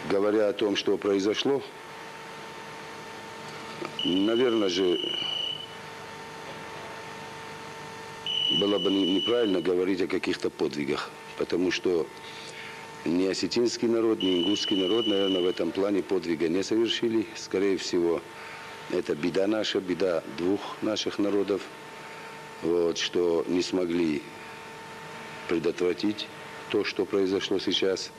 говоря о том, что произошло, наверное же, было бы неправильно говорить о каких-то подвигах, потому что ни осетинский народ, ни ингушский народ, наверное, в этом плане подвига не совершили. Скорее всего, это беда наша, беда двух наших народов, вот, что не смогли предотвратить то, что произошло сейчас.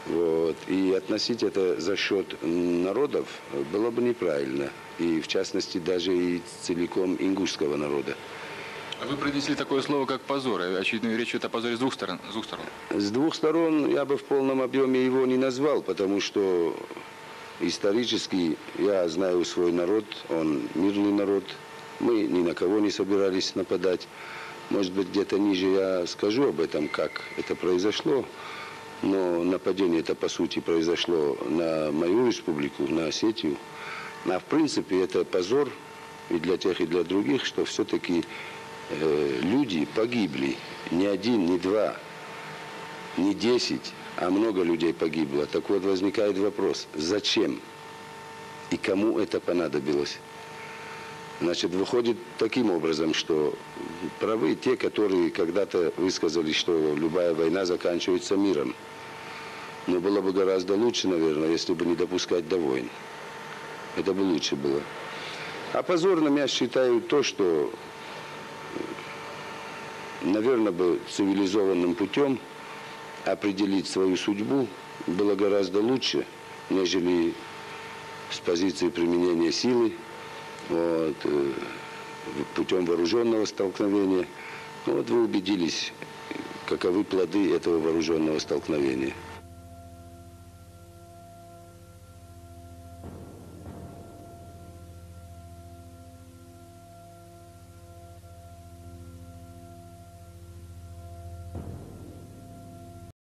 Вот. И относить это за счет народов было бы неправильно. И в частности даже и целиком ингушского народа. А вы произнесли такое слово, как позор. Очевидно, речь идет о позоре с двух сторон. С двух сторон я бы в полном объеме его не назвал, потому что исторически я знаю свой народ, он мирный народ. Мы ни на кого не собирались нападать. Может быть, где-то ниже я скажу об этом, как это произошло. Но нападение это, по сути, произошло на мою республику, на Осетию. А в принципе, это позор и для тех, и для других, что все-таки люди погибли. Не один, не два, не 10, а много людей погибло. Так вот, возникает вопрос, зачем и кому это понадобилось? Значит, выходит таким образом, что правы те, которые когда-то высказали, что любая война заканчивается миром. Но было бы гораздо лучше, наверное, если бы не допускать до войн. Это бы лучше было. А позорным я считаю то, что, наверное, бы цивилизованным путем определить свою судьбу было гораздо лучше, нежели с позиции применения силы, вот, путем вооруженного столкновения. Ну, вот вы убедились, каковы плоды этого вооруженного столкновения.